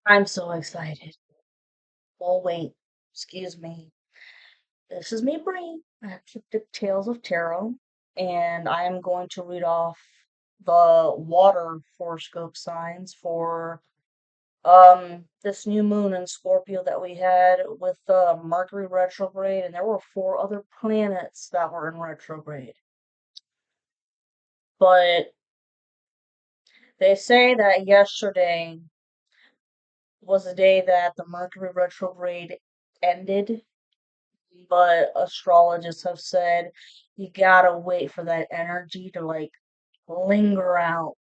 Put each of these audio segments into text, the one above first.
I'm so excited. Oh, wait. Excuse me. This is me, Bree, at Cryptic Tales of Tarot, and I am going to read off the water horoscope signs for this new moon in Scorpio that we had with the Mercury retrograde, and there were four other planets that were in retrograde. But they say that yesterday was the day that the Mercury retrograde ended, but astrologists have said you gotta wait for that energy to linger out.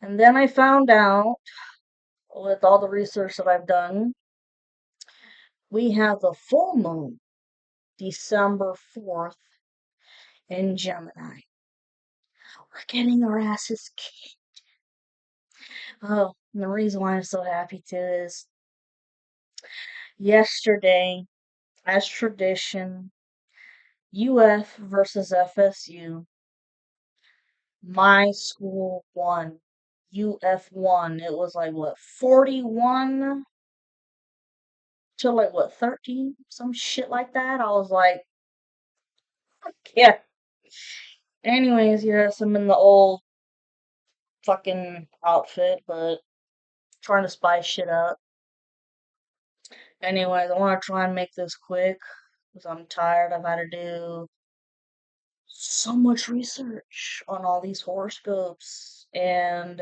And then I found out with all the research that I've done, we have the full moon December 4th in Gemini. We're getting our asses kicked. Oh, and the reason why I'm so happy too is yesterday, as tradition, UF versus FSU. My school won. UF won. It was like what, 41 to like what, 13? Some shit like that. I was like, yeah. Anyways, yes, I'm in the old fucking outfit, but trying to spice shit up. Anyways, I want to try and make this quick because I'm tired. I've had to do so much research on all these horoscopes, and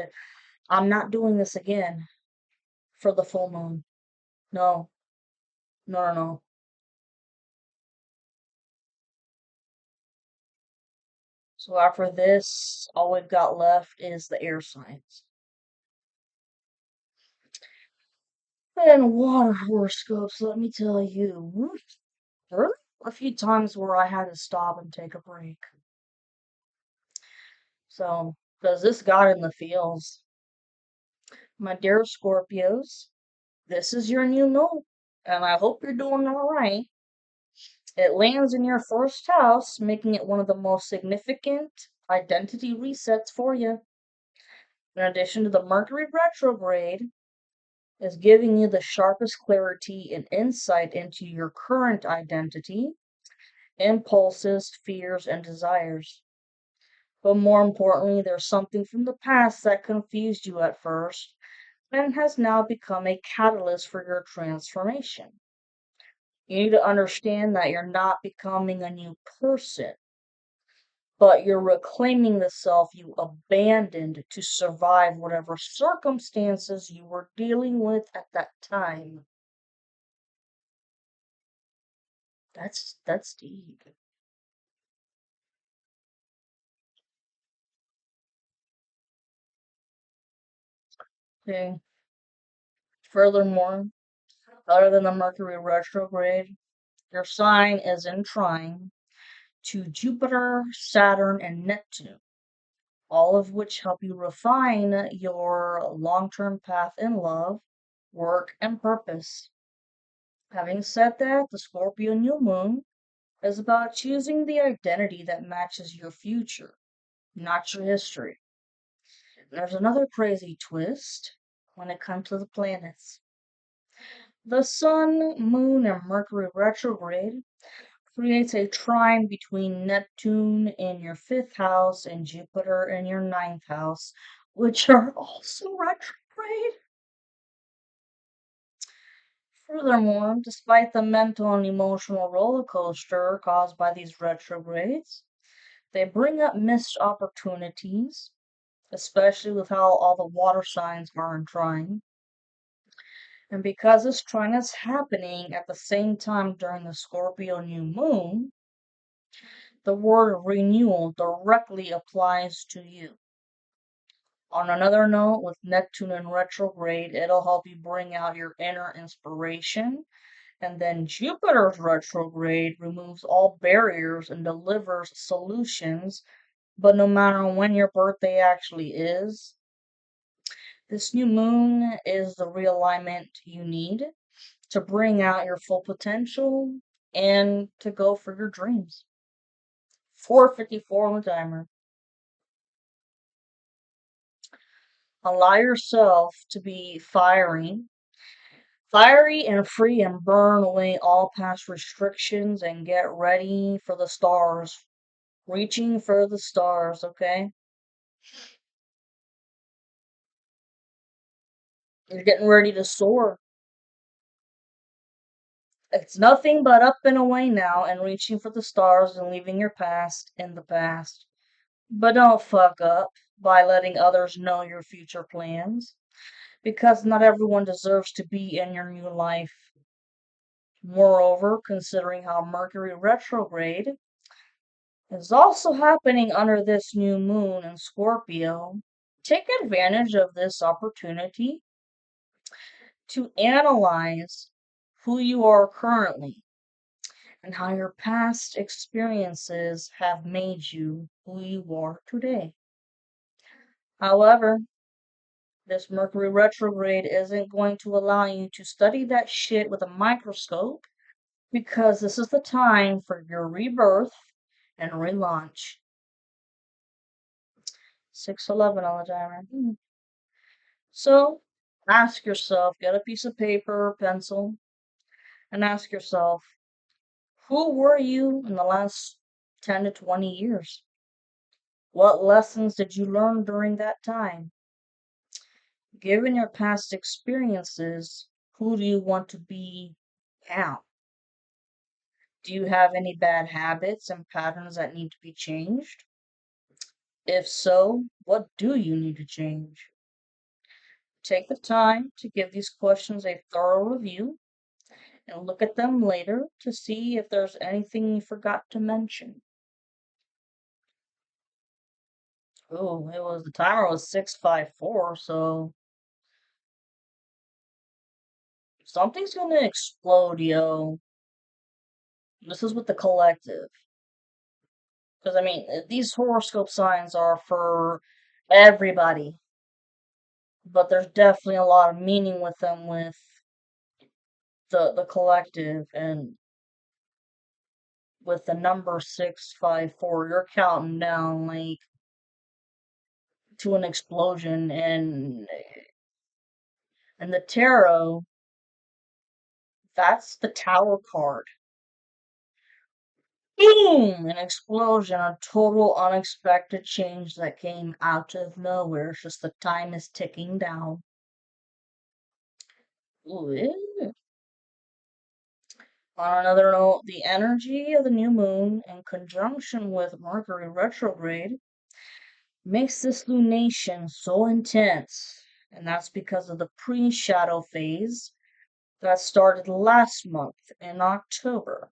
I'm not doing this again for the full moon. No, no, no, no. So after this, all we've got left is the air signs. And water horoscopes, let me tell you. There were a few times where I had to stop and take a break. So, because this got in the feels. My dear Scorpios, this is your new moon, and I hope you're doing alright. It lands in your first house, making it one of the most significant identity resets for you. In addition to the Mercury retrograde, is giving you the sharpest clarity and insight into your current identity, impulses, fears, and desires. But more importantly, there's something from the past that confused you at first and has now become a catalyst for your transformation. You need to understand that you're not becoming a new person, but you're reclaiming the self you abandoned to survive whatever circumstances you were dealing with at that time. That's deep. Okay. Furthermore, other than the Mercury retrograde, your sign is in trine to Jupiter, Saturn, and Neptune, all of which help you refine your long-term path in love, work, and purpose. Having said that, the Scorpio new moon is about choosing the identity that matches your future, not your history. There's another crazy twist when it comes to the planets. The Sun, Moon, and Mercury retrograde creates a trine between Neptune in your fifth house and Jupiter in your ninth house, which are also retrograde. Furthermore, despite the mental and emotional roller coaster caused by these retrogrades, they bring up missed opportunities, especially with how all the water signs are in trine. And because this trine is happening at the same time during the Scorpio new moon, the word renewal directly applies to you. On another note, with Neptune in retrograde, it'll help you bring out your inner inspiration. And then Jupiter's retrograde removes all barriers and delivers solutions. But no matter when your birthday actually is, this new moon is the realignment you need to bring out your full potential and to go for your dreams. 4:54 on the timer. Allow yourself to be fiery and free, and burn away all past restrictions and get ready for the stars. Reaching for the stars, okay? You're getting ready to soar. It's nothing but up and away now and reaching for the stars and leaving your past in the past. But don't fuck up by letting others know your future plans, because not everyone deserves to be in your new life. Moreover, considering how Mercury retrograde is also happening under this new moon in Scorpio, take advantage of this opportunity to analyze who you are currently and how your past experiences have made you who you are today. However, this Mercury retrograde isn't going to allow you to study that shit with a microscope, because this is the time for your rebirth and relaunch. 611 on the timer. So ask yourself, get a piece of paper or pencil, and ask yourself, who were you in the last 10 to 20 years? What lessons did you learn during that time? Given your past experiences, who do you want to be now? Do you have any bad habits and patterns that need to be changed? If so, what do you need to change? Take the time to give these questions a thorough review and look at them later to see if there's anything you forgot to mention. Oh, the timer was 654, so something's gonna explode, yo. This is with the collective. Because, I mean, these horoscope signs are for everybody, but there's definitely a lot of meaning with them with the collective, and with the number 654, you're counting down like to an explosion, and the tarot, that's the Tower card. Boom! An explosion, a total unexpected change that came out of nowhere. It's just the time is ticking down. Ooh, on another note, the energy of the new moon in conjunction with Mercury retrograde makes this lunation so intense, and that's because of the pre-shadow phase that started last month in October.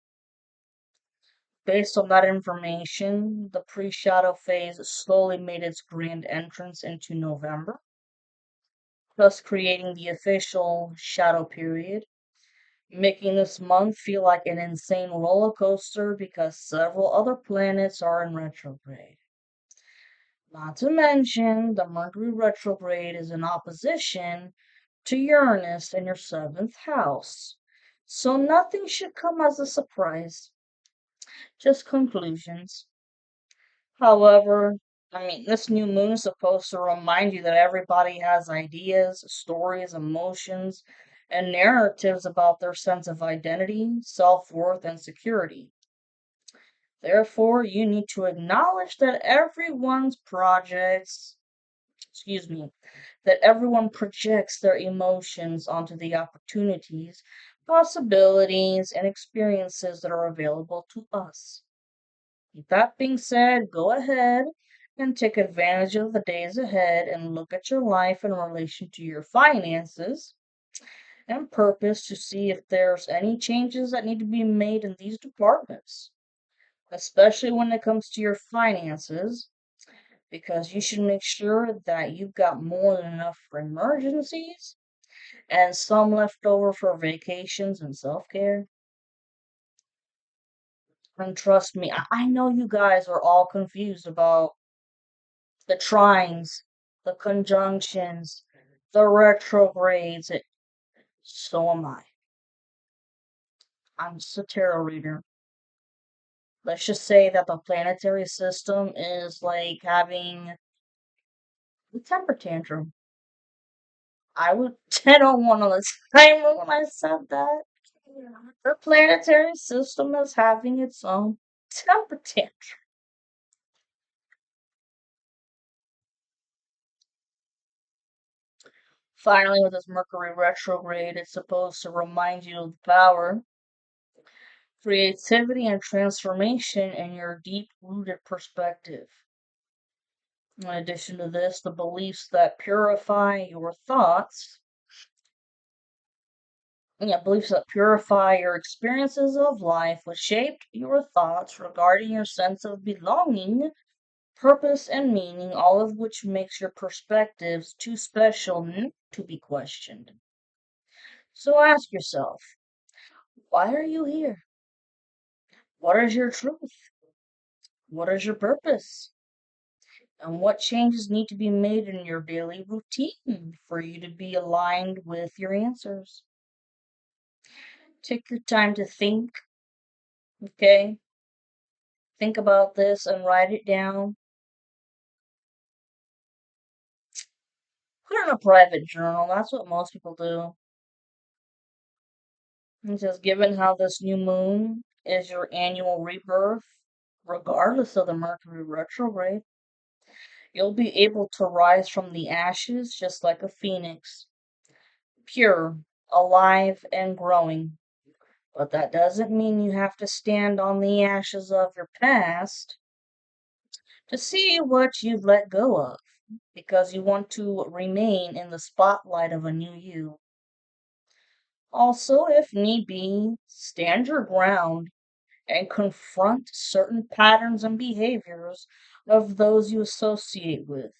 Based on that information, the pre-shadow phase slowly made its grand entrance into November, thus creating the official shadow period, making this month feel like an insane roller coaster because several other planets are in retrograde. Not to mention, the Mercury retrograde is in opposition to Uranus in your seventh house. So nothing should come as a surprise, just conclusions. However, I mean, this new moon is supposed to remind you that everybody has ideas, stories, emotions, and narratives about their sense of identity, self worth, and security. Therefore, you need to acknowledge that that everyone projects their emotions onto the opportunities, possibilities, and experiences that are available to us. With that being said, go ahead and take advantage of the days ahead and look at your life in relation to your finances and purpose to see if there's any changes that need to be made in these departments, especially when it comes to your finances, because you should make sure that you've got more than enough for emergencies and some left over for vacations and self care. And trust me, I know you guys are all confused about the trines, the conjunctions, the retrogrades. So am I. I'm just a tarot reader. Let's just say that the planetary system is like having a temper tantrum. I was dead on one on the timer when I said that. The planetary system is having its own temper tantrum. Finally, with this Mercury retrograde, it's supposed to remind you of the power, creativity, and transformation in your deep rooted perspective. In addition to this, the beliefs that purify your thoughts, beliefs that purify your experiences of life, which shaped your thoughts regarding your sense of belonging, purpose, and meaning, all of which makes your perspectives too special not to be questioned. So ask yourself, why are you here? What is your truth? What is your purpose? And what changes need to be made in your daily routine for you to be aligned with your answers? Take your time to think, okay? Think about this and write it down. Put it in a private journal. That's what most people do. It says, given how this new moon is your annual rebirth, regardless of the Mercury retrograde, you'll be able to rise from the ashes just like a phoenix, pure, alive, and growing. But that doesn't mean you have to stand on the ashes of your past to see what you've let go of, because you want to remain in the spotlight of a new you. Also, if need be, stand your ground and confront certain patterns and behaviors of those you associate with,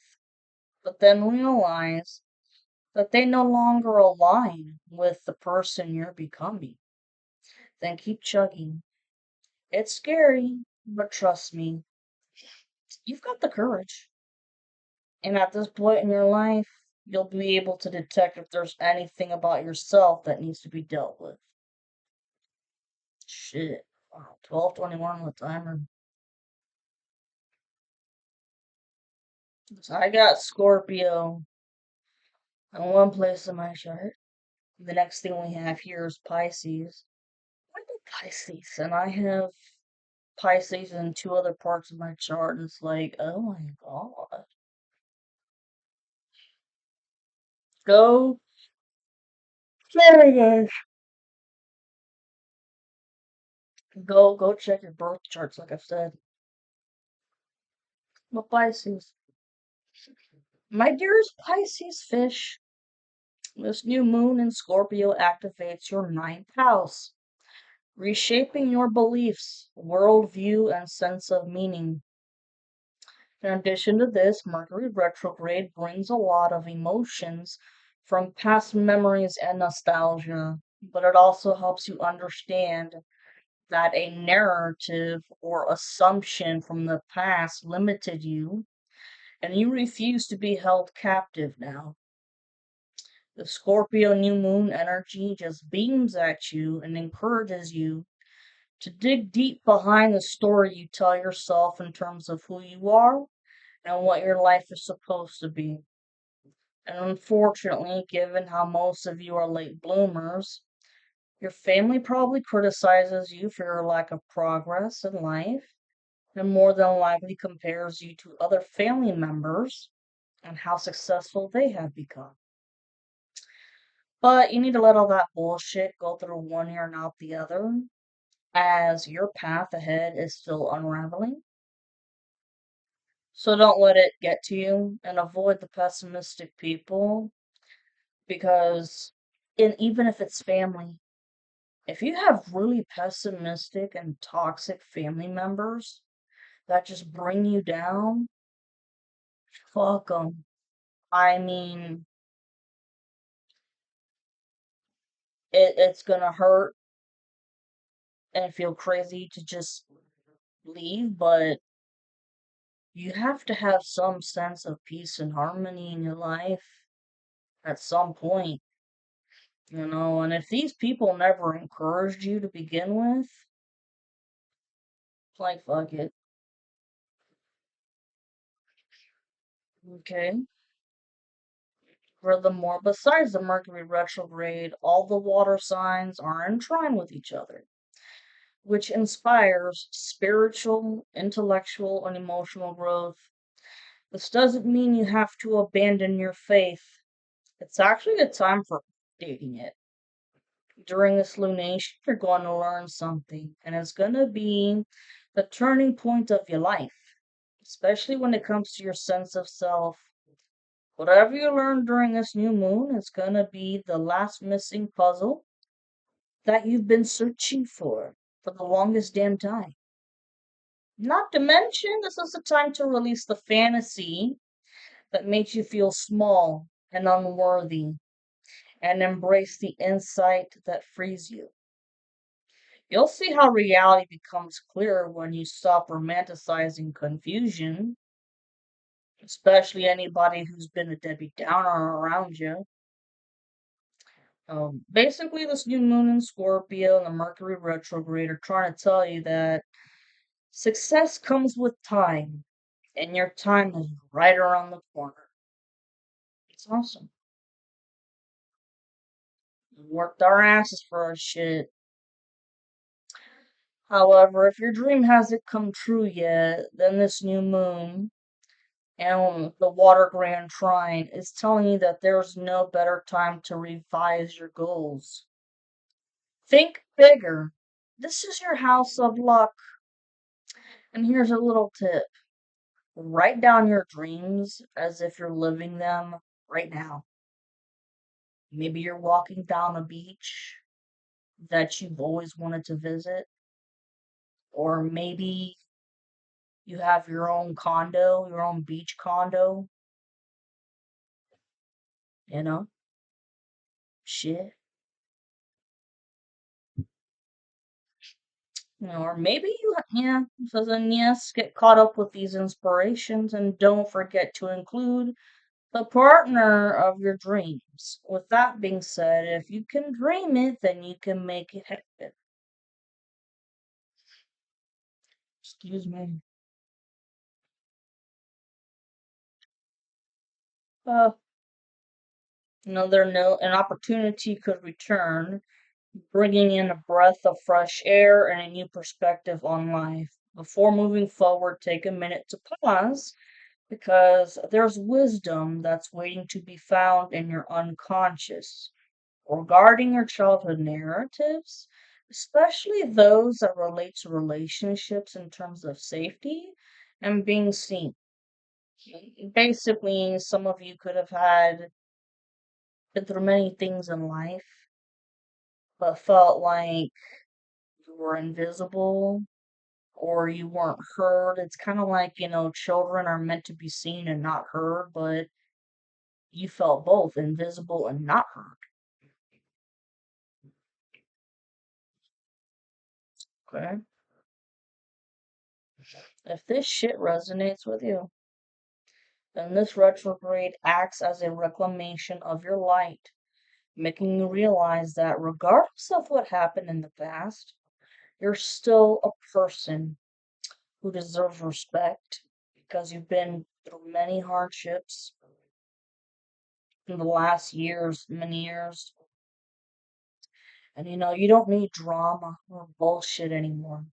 but then realize that they no longer align with the person you're becoming. Then keep chugging. It's scary, but trust me, you've got the courage. And at this point in your life, you'll be able to detect if there's anything about yourself that needs to be dealt with. Shit. Wow, 12:21 on the timer. So I got Scorpio in one place in my chart. The next thing we have here is Pisces. I do Pisces, and I have Pisces in two other parts of my chart, and it's like, oh my god. Go, there we go. Go check your birth charts, like I've said. But Pisces. My dearest Pisces fish, this new moon in Scorpio activates your ninth house, reshaping your beliefs, worldview, and sense of meaning. In addition to this, Mercury retrograde brings a lot of emotions from past memories and nostalgia, but it also helps you understand that a narrative or assumption from the past limited you, and you refuse to be held captive now. The Scorpio new moon energy just beams at you and encourages you to dig deep behind the story you tell yourself in terms of who you are and what your life is supposed to be. And unfortunately, given how most of you are late bloomers, your family probably criticizes you for your lack of progress in life and more than likely compares you to other family members and how successful they have become. But you need to let all that bullshit go through one ear and out the other, as your path ahead is still unraveling. So don't let it get to you and avoid the pessimistic people because even if it's family, if you have really pessimistic and toxic family members that just bring you down, fuck them. I mean, it's gonna hurt and feel crazy to just leave, but you have to have some sense of peace and harmony in your life at some point, and if these people never encouraged you to begin with, like, fuck it. Okay? Furthermore, besides the Mercury retrograde, all the water signs are in trine with each other, which inspires spiritual, intellectual, and emotional growth. This doesn't mean you have to abandon your faith. It's actually a time for updating it. During this lunation, you're going to learn something, and it's going to be the turning point of your life, especially when it comes to your sense of self. Whatever you learn during this new moon is going to be the last missing puzzle that you've been searching for the longest damn time. Not to mention, this is the time to release the fantasy that makes you feel small and unworthy, and embrace the insight that frees you. You'll see how reality becomes clearer when you stop romanticizing confusion, especially anybody who's been a Debbie Downer around you. Basically, this new moon in Scorpio and the Mercury retrograde are trying to tell you that success comes with time, and your time is right around the corner. It's awesome. We worked our asses for our shit. However, if your dream hasn't come true yet, then this new moon and the Water Grand Trine is telling you that there's no better time to revise your goals. Think bigger. This is your house of luck. And here's a little tip: write down your dreams as if you're living them right now. Maybe you're walking down a beach that you've always wanted to visit, or maybe you have your own condo, your own beach condo, you know? Shit. Or maybe you, yeah, so then yes, get caught up with these inspirations and don't forget to include the partner of your dreams. With that being said, if you can dream it, then you can make it happen. Excuse me. Uh, Another note, an opportunity could return, bringing in a breath of fresh air and a new perspective on life. Before moving forward, take a minute to pause because there's wisdom that's waiting to be found in your unconscious regarding your childhood narratives, especially those that relate to relationships in terms of safety and being seen. Basically, some of you could have had been through many things in life, but felt like you were invisible or you weren't heard. It's kind of like, children are meant to be seen and not heard, but you felt both invisible and not heard. Okay? If this shit resonates with you, then this retrograde acts as a reclamation of your light, making you realize that regardless of what happened in the past, you're still a person who deserves respect because you've been through many hardships in the last years, many years. And you don't need drama or bullshit anymore.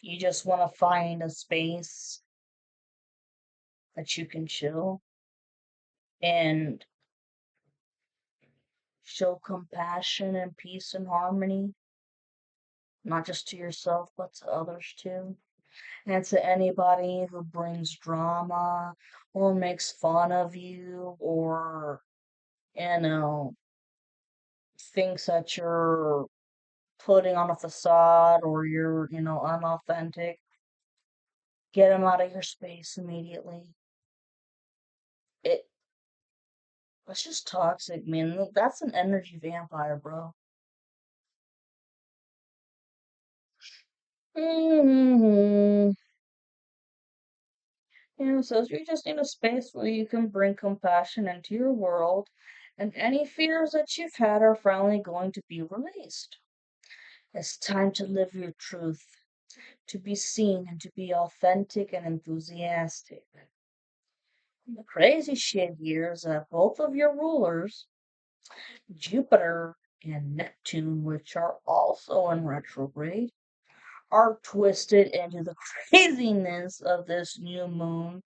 You just want to find a space that you can chill and show compassion and peace and harmony, not just to yourself, but to others too. And to anybody who brings drama or makes fun of you or, you know, thinks that you're putting on a facade or you're, unauthentic, get them out of your space immediately. It That's just toxic, man. That's an energy vampire, bro. Hmm. So you just need a space where you can bring compassion into your world, and any fears that you've had are finally going to be released. It's time to live your truth, to be seen, and to be authentic and enthusiastic. The crazy shit here is that both of your rulers, Jupiter and Neptune, which are also in retrograde, are twisted into the craziness of this new moon,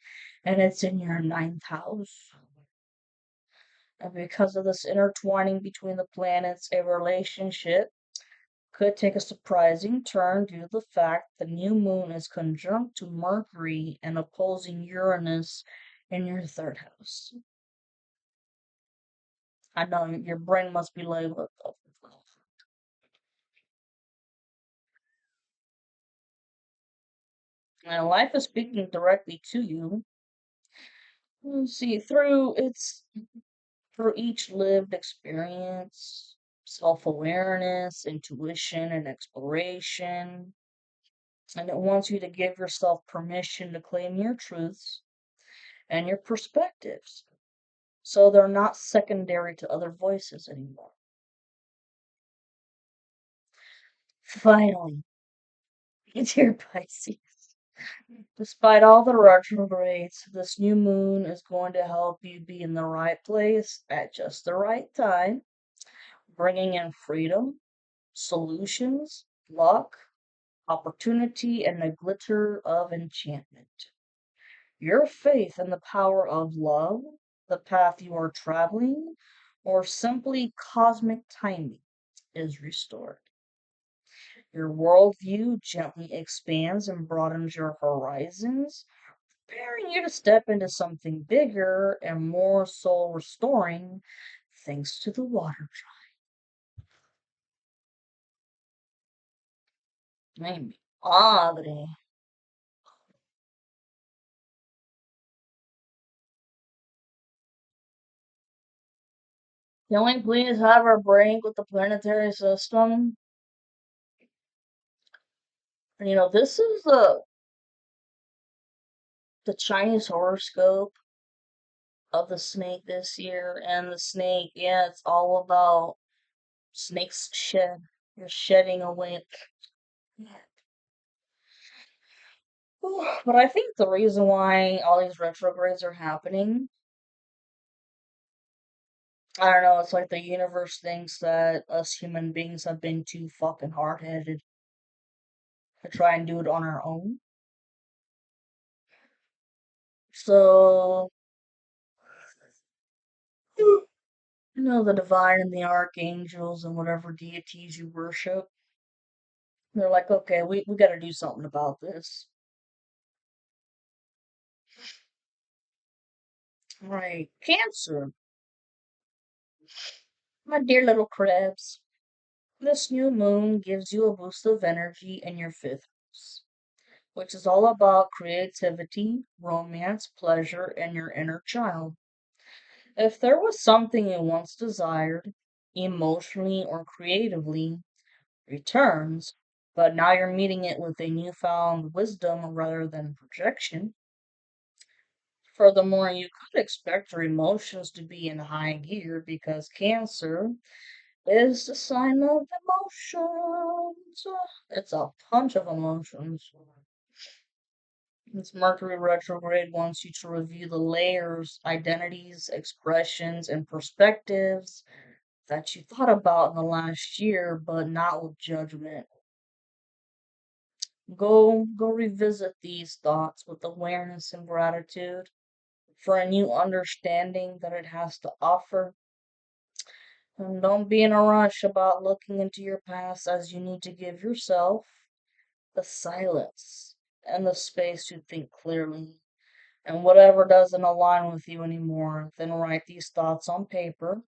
and it's in your ninth house. And because of this intertwining between the planets, a relationship could take a surprising turn due to the fact the new moon is conjunct to Mercury and opposing Uranus in your third house. I know your brain must be like, what the fuck? And life is speaking directly to you. See, through each lived experience, self-awareness, intuition, and exploration. And it wants you to give yourself permission to claim your truths and your perspectives. So they're not secondary to other voices anymore. Finally, dear Pisces, despite all the retrogrades, this new moon is going to help you be in the right place at just the right time, bringing in freedom, solutions, luck, opportunity, and a glitter of enchantment. Your faith in the power of love, the path you are traveling, or simply cosmic timing is restored. Your worldview gently expands and broadens your horizons, preparing you to step into something bigger and more soul restoring thanks to the water tribe. Mi padre. Can we please have our break with the planetary system? This is the Chinese horoscope of the snake this year, and the snake, yeah, it's all about snakes shed. You're shedding away. But I think the reason why all these retrogrades are happening, I don't know, it's like the universe thinks that us human beings have been too fucking hard-headed to try and do it on our own. So, the divine and the archangels and whatever deities you worship, they're like, okay, we gotta do something about this. Right. Cancer. My dear little crabs. This new moon gives you a boost of energy in your fifth house, which is all about creativity, romance, pleasure, and your inner child. If there was something you once desired, emotionally or creatively, returns, but now you're meeting it with a newfound wisdom rather than projection. Furthermore, you could expect your emotions to be in high gear because Cancer is the sign of emotions. It's a punch of emotions. This Mercury retrograde wants you to review the layers, identities, expressions, and perspectives that you thought about in the last year, but not with judgment. Go revisit these thoughts with awareness and gratitude for a new understanding that it has to offer. And don't be in a rush about looking into your past, as you need to give yourself the silence and the space to think clearly. And whatever doesn't align with you anymore, then write these thoughts on paper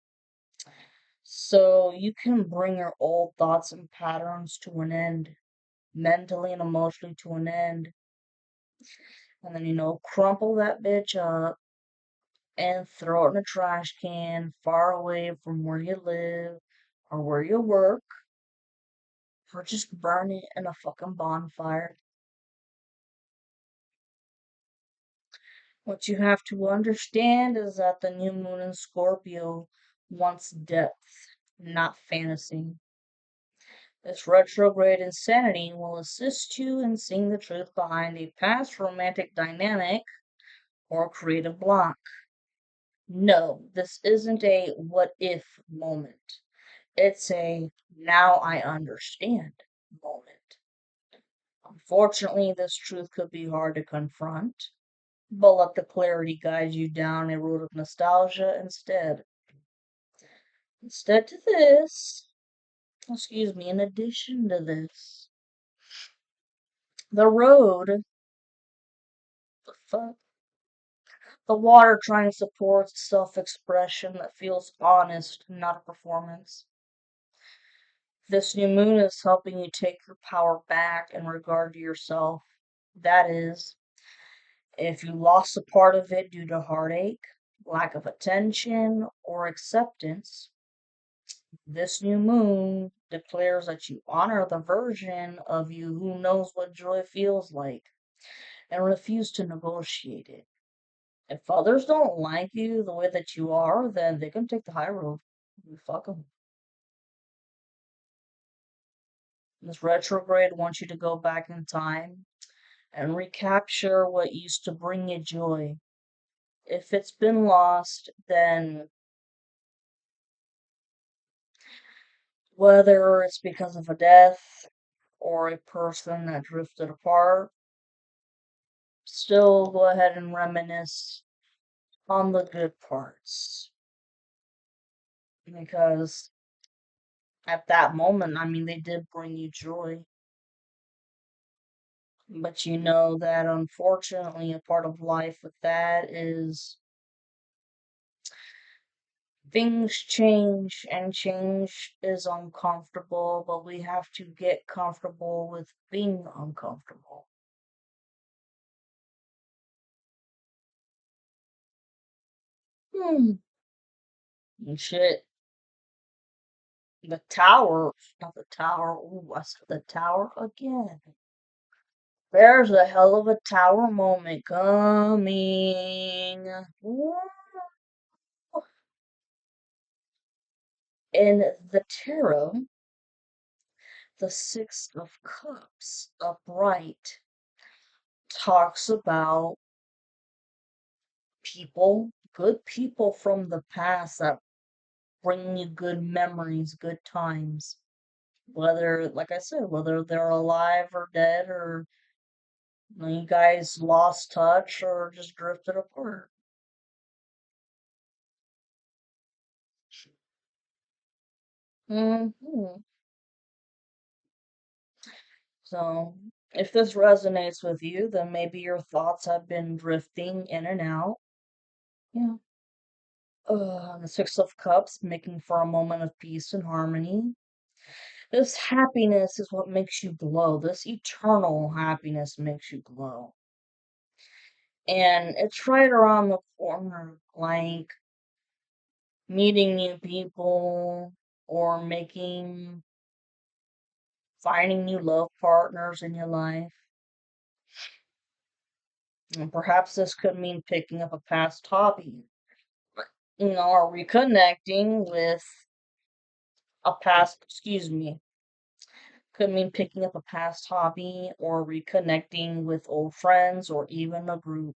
so you can bring your old thoughts and patterns to an end, mentally and emotionally to an end. And then, crumple that bitch up and throw it in a trash can far away from where you live or where you work, or just burn it in a fucking bonfire. What you have to understand is that the new moon in Scorpio wants depth, not fantasy. This retrograde insanity will assist you in seeing the truth behind a past romantic dynamic or creative block. No, this isn't a what if moment. It's a now I understand moment. Unfortunately, this truth could be hard to confront, but let the clarity guide you down a road of nostalgia instead. Instead to this, excuse me, in addition to this, the road, the fuck, the water trying to support self-expression that feels honest, not a performance. This new moon is helping you take your power back in regard to yourself. That is, if you lost a part of it due to heartache, lack of attention, or acceptance, this new moon declares that you honor the version of you who knows what joy feels like and refuse to negotiate it. If others don't like you the way that you are, then they can take the high road. You fuck them. This retrograde wants you to go back in time and recapture what used to bring you joy. If it's been lost, then whether it's because of a death or a person that drifted apart, still go ahead and reminisce on the good parts. Because at that moment, I mean, they did bring you joy. But you know that unfortunately, a part of life with that is things change, and change is uncomfortable, but we have to get comfortable with being uncomfortable. Hmm. And shit. The tower, not the tower. Ooh, I said the tower again. There's a hell of a tower moment coming. Ooh. In the tarot, the Six of Cups upright talks about people, good people from the past that bring you good memories, good times. Whether, like I said, whether they're alive or dead, or you guys lost touch or just drifted apart. Hmm. So, if this resonates with you, then maybe your thoughts have been drifting in and out. Yeah. The Six of Cups, making for a moment of peace and harmony. This happiness is what makes you glow. This eternal happiness makes you glow. And it's right around the corner, like meeting new people or finding new love partners in your life. And perhaps this could mean picking up a past hobby, or reconnecting with excuse me, could mean picking up a past hobby or reconnecting with old friends or even a group.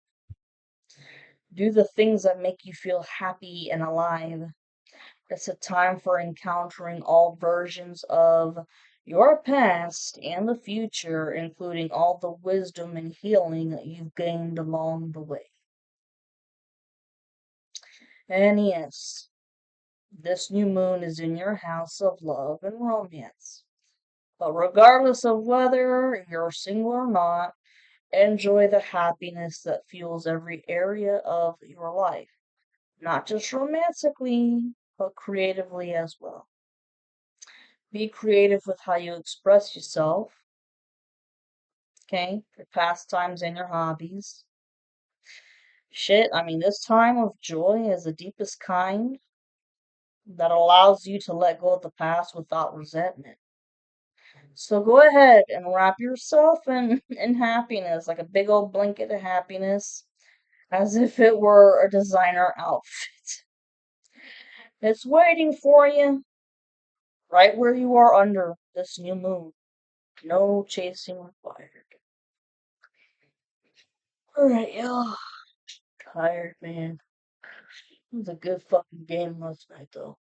Do the things that make you feel happy and alive. It's a time for encountering all versions of your past and the future, including all the wisdom and healing that you've gained along the way. And yes, this new moon is in your house of love and romance. But regardless of whether you're single or not, enjoy the happiness that fuels every area of your life, not just romantically, but creatively as well. Be creative with how you express yourself, okay? Your pastimes and your hobbies. Shit, I mean, this time of joy is the deepest kind that allows you to let go of the past without resentment. So go ahead and wrap yourself in happiness, like a big old blanket of happiness, as if it were a designer outfit. It's waiting for you right where you are under this new moon. No chasing required. Alright, y'all. tired, man. It was a good fucking game last night, though.